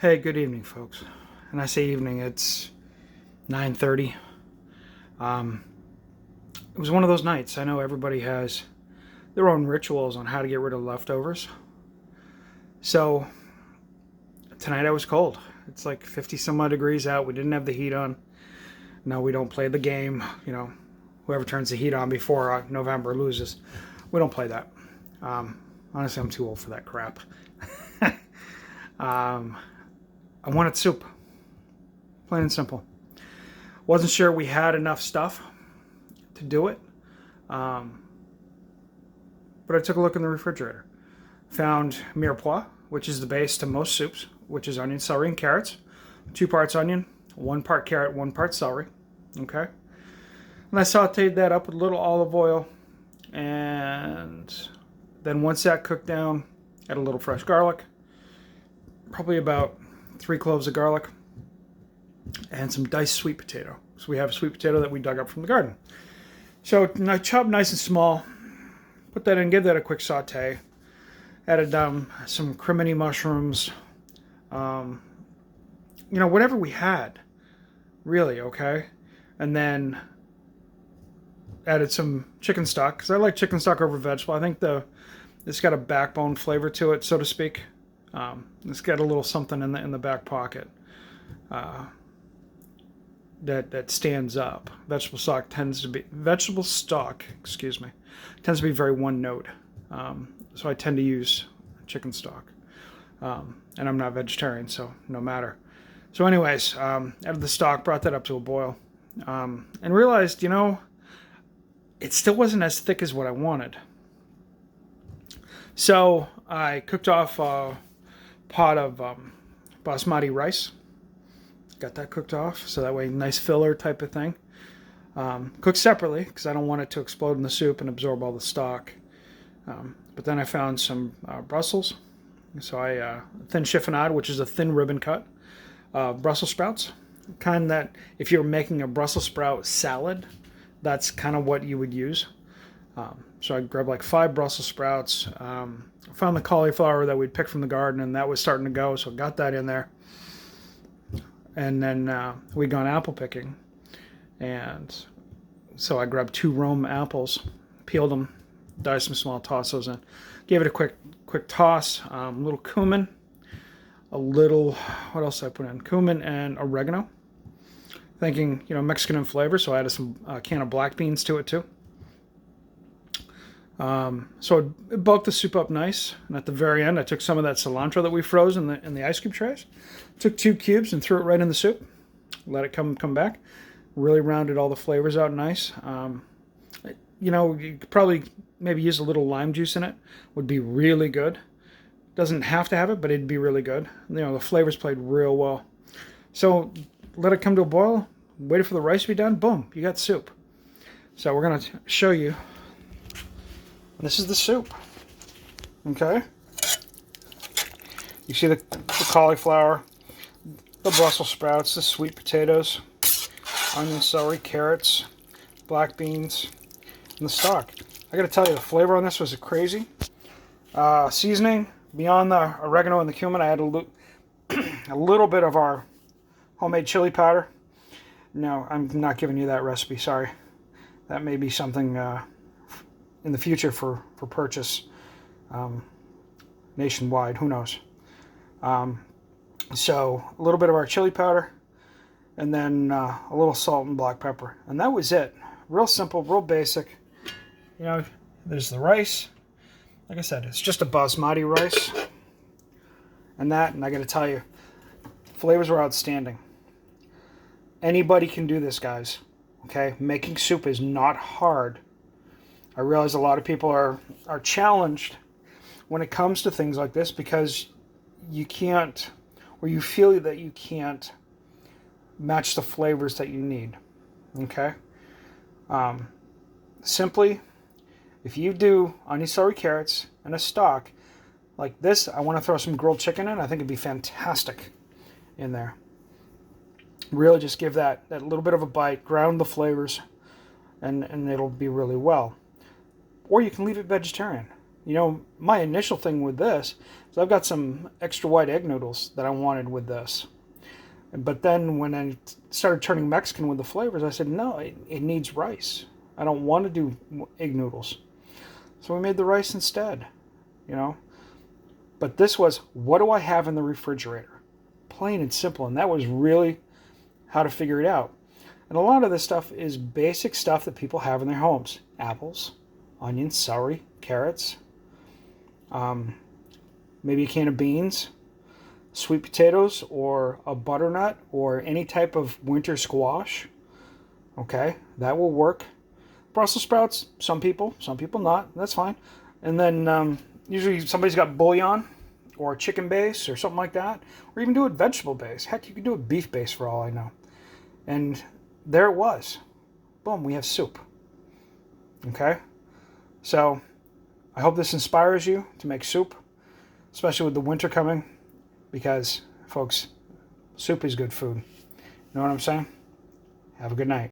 Hey, good evening, folks. And I say evening, it's 9:30. Um, it was one of those nights. I know everybody has their own rituals on how to get rid of leftovers. So tonight I was cold. It's like 50 some odd degrees out. We didn't have the heat on. No, we don't play the game. Whoever turns the heat on before November loses. We don't play that. Honestly, I'm too old for that crap. um, I wanted soup, plain and simple. Wasn't sure we had enough stuff to do it, um, but I took a look in the refrigerator. Found mirepoix, which is the base to most soups, which is onion, celery, and carrots. 2 parts onion, 1 part carrot, 1 part celery. Okay, and I sauteed that up with a little olive oil, and then once that cooked down, add a little fresh garlic, probably about 3 cloves of garlic, and some diced sweet potato. So we have sweet potato that we dug up from the garden. So I chopped nice and small, put that in, give that a quick saute. Added some crimini mushrooms, whatever we had, really, okay? And then added some chicken stock, because I like chicken stock over vegetable. I think it's got a backbone flavor to it, so to speak. It's got a little something in the back pocket. That stands up. Vegetable stock tends to be very one note. So I tend to use chicken stock, and I'm not vegetarian, so no matter. So, anyways, added the stock, brought that up to a boil, and realized, it still wasn't as thick as what I wanted. So I cooked off a pot of basmati rice. Got that cooked off, so that way nice filler type of thing. Cooked separately because I don't want it to explode in the soup and absorb all the stock. But then I found some Brussels. So I thin chiffonade, which is a thin ribbon cut. Brussels sprouts, kind that if you're making a Brussels sprout salad, that's kind of what you would use. So I grabbed like 5 Brussels sprouts. Found the cauliflower that we'd picked from the garden, and that was starting to go, so got that in there. And then we'd gone apple picking, and so I grabbed 2 Rome apples, peeled them, diced them small, tossed those in, gave it a quick toss. A little cumin, what else did I put in? Cumin and oregano. Thinking Mexican in flavor, so I added some can of black beans to it too. So it bulked the soup up nice, and at the very end, I took some of that cilantro that we froze in the ice cube trays. Took 2 cubes and threw it right in the soup. Let it come back. Really rounded all the flavors out nice. You could probably maybe use a little lime juice in it. Would be really good. Doesn't have to have it, but it'd be really good. The flavors played real well. So let it come to a boil. Waited for the rice to be done. Boom, you got soup. So we're gonna show you. This is the soup. Okay. You see the cauliflower, the Brussels sprouts, the sweet potatoes, onion, celery, carrots, black beans, and the stock. I gotta tell you, the flavor on this was crazy. Seasoning, beyond the oregano and the cumin, I had a little bit of our homemade chili powder. No, I'm not giving you that recipe, sorry. That may be something in the future for purchase nationwide, who knows. So a little bit of our chili powder, and then a little salt and black pepper, and that was it. Real simple, real basic. There's the rice. Like I said, it's just a basmati rice, and I gotta tell you, flavors were outstanding. Anybody can do this, guys. Okay, making soup is not hard. I realize a lot of people are challenged when it comes to things like this because you can't, or you feel that you can't match the flavors that you need. Okay? Simply, if you do onion, celery, carrots, and a stock like this, I want to throw some grilled chicken in. I think it'd be fantastic in there. Really just give that little bit of a bite, ground the flavors, and it'll be really well. Or you can leave it vegetarian. You know, my initial thing with this is I've got some extra white egg noodles that I wanted with this. But then when I started turning Mexican with the flavors, I said, no, it needs rice. I don't want to do egg noodles. So we made the rice instead, you know. But this was, what do I have in the refrigerator? Plain and simple. And that was really how to figure it out. And a lot of this stuff is basic stuff that people have in their homes. Apples, onions, celery, carrots, maybe a can of beans, sweet potatoes, or a butternut, or any type of winter squash. Okay, that will work. Brussels sprouts, some people not. That's fine. And then usually somebody's got bouillon or chicken base or something like that, or even do it vegetable base. Heck, you can do it beef base for all I know. And there it was. Boom, we have soup. Okay? So, I hope this inspires you to make soup, especially with the winter coming, because, folks, soup is good food. You know what I'm saying? Have a good night.